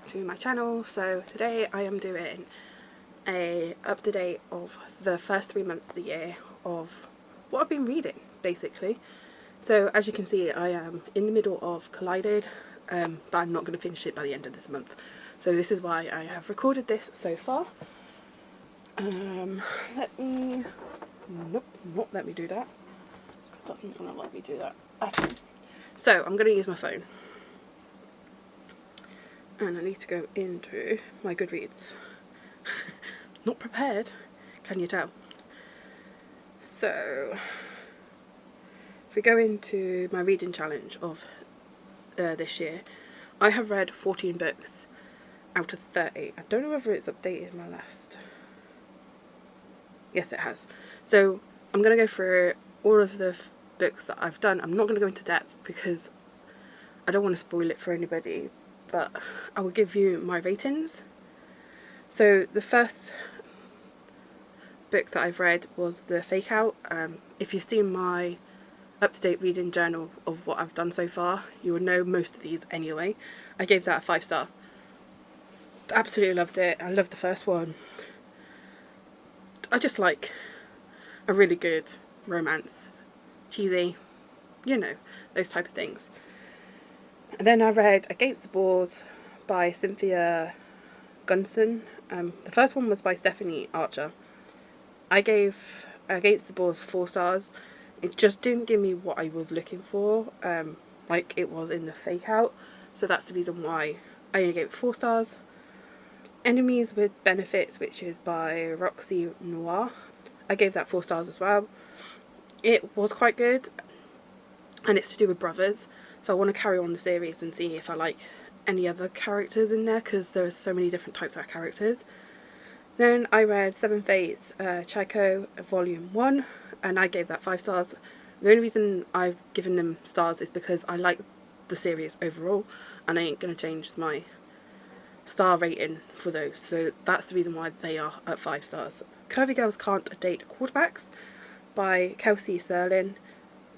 back to my channel. So today I am doing a up-to-date of the first 3 months of the year of what I've been reading, basically. So as you can see, I am in the middle of Collided, but I'm not going to finish it by the end of this month. So this is why I have recorded this so far. Nope, not let me do that. That's not going to let me do that at all. So I'm going to use my phone. And I need to go into my Goodreads. Not prepared, can you tell? So, if we go into my reading challenge of this year, I have read 14 books out of 30. I don't know whether it's updated my last. Yes, it has. So, I'm going to go through all of the books that I've done. I'm not going to go into depth because I don't want to spoil it for anybody, but I will give you my ratings. So the first book that I've read was The Fake Out. If you've seen my up-to-date reading journal of what I've done so far, you will know most of these anyway. I gave that a 5-star. Absolutely loved it. I loved the first one. I just like a really good romance. Cheesy, you know, those type of things. And then I read Against the Boards by Cynthia Gunson. The first one was by Stephanie Archer. I gave Against the Boards 4 stars. It just didn't give me what I was looking for, like it was in The Fake Out. So that's the reason why I only gave it 4 stars. Enemies with Benefits, which is by Roxy Noir. I gave that 4 stars as well. It was quite good, and it's to do with brothers. So I want to carry on the series and see if I like any other characters in there, because there are so many different types of characters. Then I read Seven Fates, Chico Volume 1, and I gave that 5 stars. The only reason I've given them stars is because I like the series overall, and I ain't going to change my star rating for those. So that's the reason why they are at 5 stars. Curvy Girls Can't Date Quarterbacks by Kelsey Sterling.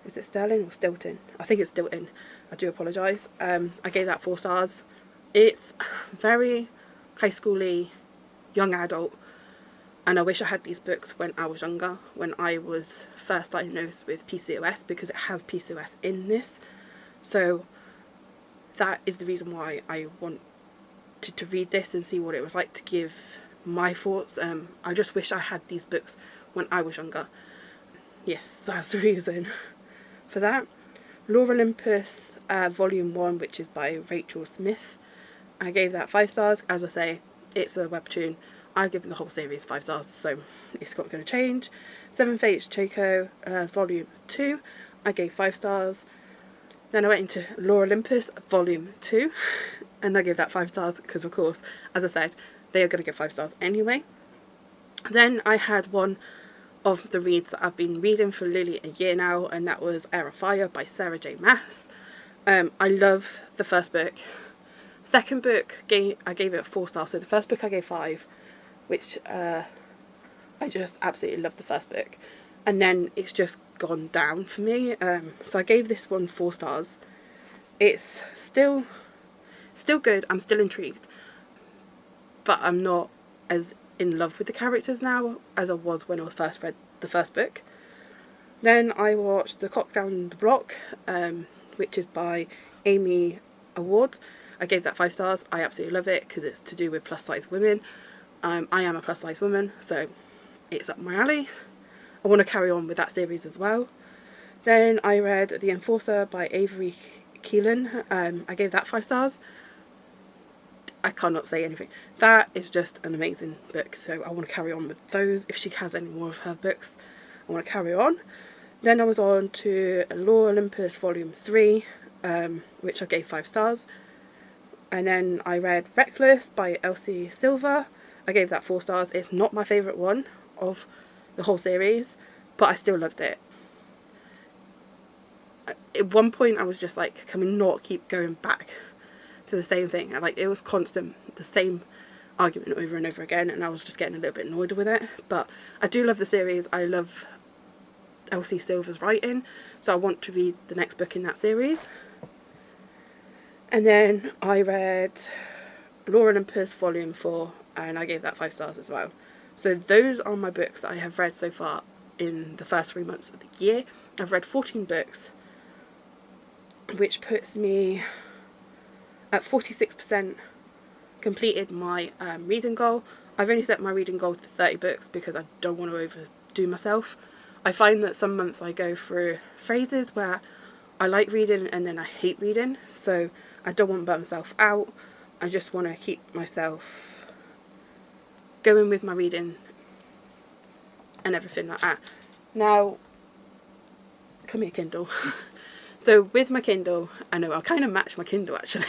Is it Sterling or Stilton? I think it's Stilton. I do apologise. I gave that 4 stars. It's very high schooly, young adult, and I wish I had these books when I was younger, when I was first diagnosed with PCOS, because it has PCOS in this. So that is the reason why I wanted to read this and see what it was like, to give my thoughts. I just wish I had these books when I was younger. Yes, that's the reason for that. Lore Olympus Volume 1, which is by Rachel Smith. I gave that 5 stars. As I say, it's a webtoon. I've given the whole series 5 stars, so it's not going to change. Seven Fates Chico Volume 2. I gave 5 stars. Then I went into Lore Olympus Volume 2, and I gave that 5 stars because, of course, as I said, they are going to get 5 stars anyway. Then I had one of the reads that I've been reading for nearly a year now, and that was Air of Fire by Sarah J Maas. I love the first book. Second book, I gave it 4 stars. So the first book I gave 5, which I just absolutely loved the first book. And then it's just gone down for me. So I gave this one 4 stars. It's still good. I'm still intrigued, but I'm not as in love with the characters now as I was when I first read the first book. Then I watched The Clock Down the Block, which is by Amy Award. I gave that 5 stars. I absolutely love it because it's to do with plus size women. I am a plus size woman, so it's up my alley. I want to carry on with that series as well. Then I read The Enforcer by Avery Keelan. I gave that 5 stars. I cannot say anything. That is just an amazing book, so I want to carry on with those. If she has any more of her books, I want to carry on. Then I was on to Lore Olympus Volume 3, which I gave 5 stars. And then I read Reckless by Elsie Silver. I gave that 4 stars. It's not my favourite one of the whole series, but I still loved it. At one point I was just like, can we not keep going back to the same thing? And like, it was constant, the same argument over and over again, and I was just getting a little bit annoyed with it. But I do love the series. I love Elsie Silver's writing, so I want to read the next book in that series. And then I read Law Olympus Volume 4, and I gave that 5 stars as well. So those are my books that I have read so far in the first 3 months of the year. I've read 14 books, which puts me at 46% completed my reading goal. I've only set my reading goal to 30 books because I don't want to overdo myself. I find that some months I go through phases where I like reading and then I hate reading, so I don't want to burn myself out. I just want to keep myself going with my reading and everything like that. Now, come here, Kindle. So with my Kindle, I know I'll kind of match my Kindle actually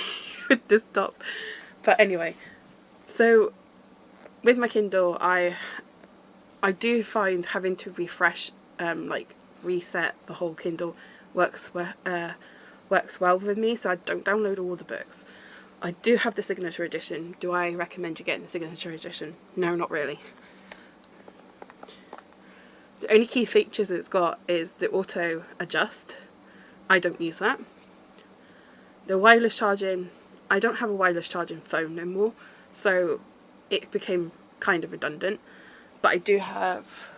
with this top. But anyway, so with my Kindle, I do find having to refresh, like reset the whole Kindle works well with me, so I don't download all the books. I do have the signature edition. Do I recommend you getting the signature edition? No, not really. The only key features it's got is the auto adjust. I don't use that. The wireless charging, I don't have a wireless charging phone no more, so it became kind of redundant. But I do have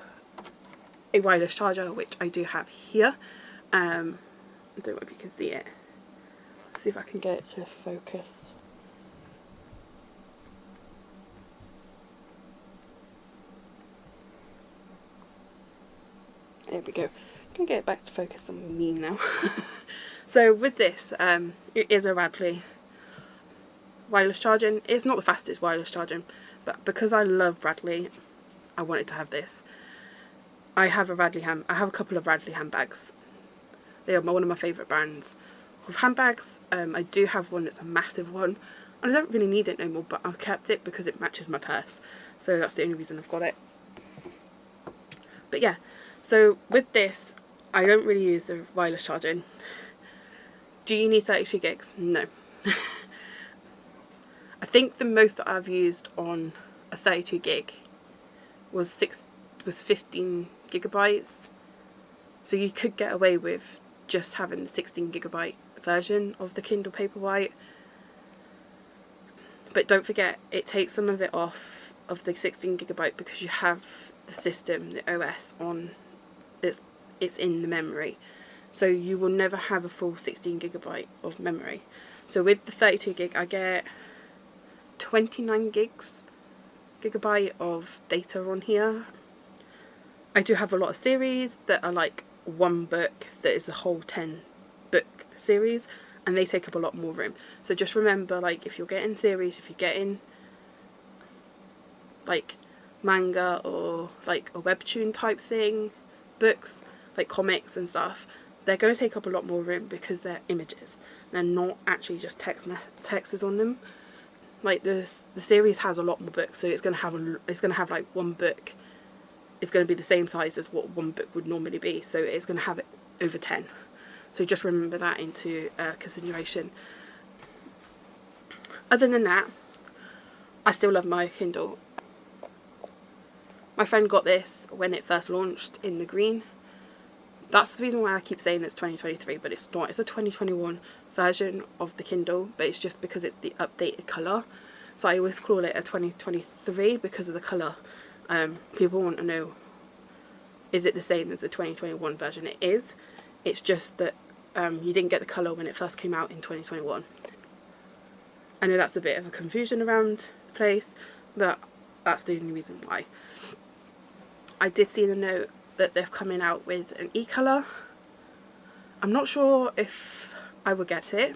a wireless charger, which I do have here. I don't know if you can see it. Let's see if I can get it to focus. There we go. I can get it back to focus on me now. So with this, it is a Radley wireless charging. It's not the fastest wireless charging, but because I love Radley, I wanted to have this. I have a couple of Radley handbags. They are one of my favourite brands of handbags. I do have one that's a massive one, and I don't really need it no more, but I've kept it because it matches my purse. So that's the only reason I've got it. But yeah, so with this, I don't really use the wireless charging. Do you need 32 gigs? No. I think the most that I've used on a 32 gig was 15 gigabytes. So you could get away with just having the 16 gigabyte version of the Kindle Paperwhite. But don't forget, it takes some of it off of the 16 gigabyte because you have the system, the OS on, it's in the memory. So you will never have a full 16 gigabyte of memory. So with the 32 gig, I get 29 gigabyte of data on here. I do have a lot of series that are like one book that is a whole 10 book series, and they take up a lot more room. So just remember, like, if you're getting series, if you're getting like manga or like a webtoon type thing, books like comics and stuff, they're going to take up a lot more room because they're images. They're not actually just texts on them. Like the series has a lot more books, so it's going to have like one book. It's going to be the same size as what one book would normally be, so it's going to have it over 10. So just remember that into consideration. Other than that, I still love my Kindle. My friend got this when it first launched in the green. That's the reason why I keep saying it's 2023, but it's not. It's a 2021 version of the Kindle, but it's just because it's the updated colour. So I always call it a 2023 because of the colour. People want to know, is it the same as the 2021 version? It is. It's just that you didn't get the colour when it first came out in 2021. I know that's a bit of a confusion around the place, but that's the only reason why. I did see the note that they're coming out with an e-colour. I'm not sure if I will get it.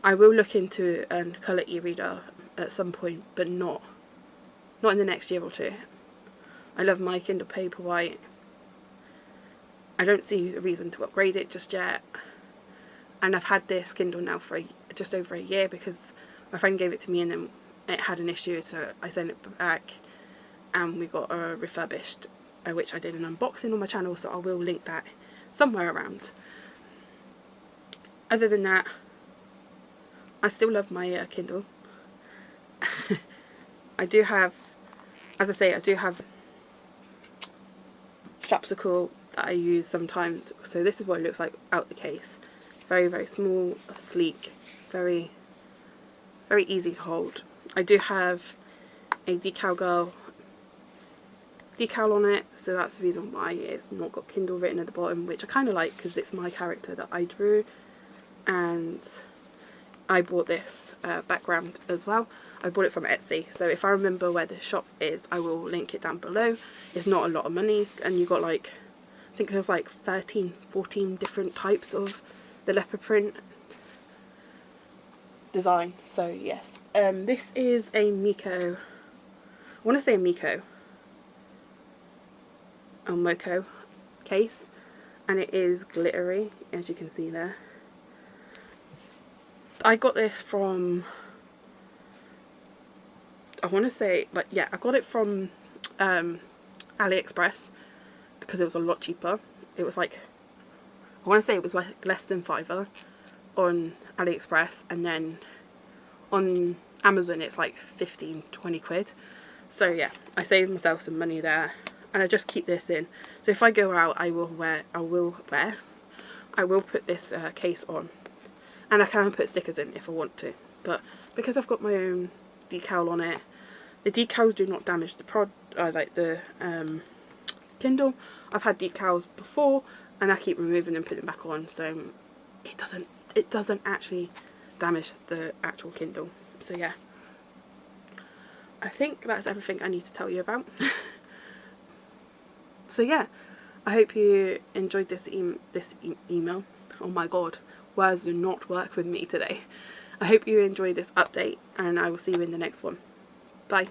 I will look into a colour e-reader at some point, but not in the next year or two. I love my Kindle Paperwhite. I don't see a reason to upgrade it just yet. And I've had this Kindle now for just over a year because my friend gave it to me and then it had an issue, so I sent it back and we got a refurbished, which I did an unboxing on my channel, so I will link that somewhere around. Other than that, I still love my Kindle. I do have, as I say, I do have strapsicle that I use sometimes. So this is what it looks like out the case. Very, very small, sleek, very very easy to hold. I do have a decal on it, so that's the reason why it's not got Kindle written at the bottom, which I kind of like because it's my character that I drew. And I bought this background as well. I bought it from Etsy, so if I remember where the shop is, I will link it down below. It's not a lot of money, and you got like, I think there's like 14 different types of the leopard print design. So yes, this is a Miko, I want to say a Miko, a Moko case, and it is glittery, as you can see there. I got this from, I want to say, like, yeah, I got it from AliExpress because it was a lot cheaper. It was like, I want to say it was like less than £5 on AliExpress, and then on Amazon it's like 15-20 quid. So yeah, I saved myself some money there, and I just keep this in. So if I go out, I will put this case on. And I can put stickers in if I want to, but because I've got my own decal on it, the decals do not damage the Kindle. I've had decals before, and I keep removing them, putting them back on, so it doesn't actually damage the actual Kindle. So yeah, I think that's everything I need to tell you about. So yeah, I hope you enjoyed this email. Oh my god, words do not work with me today. I hope you enjoyed this update, and I will see you in the next one. Bye.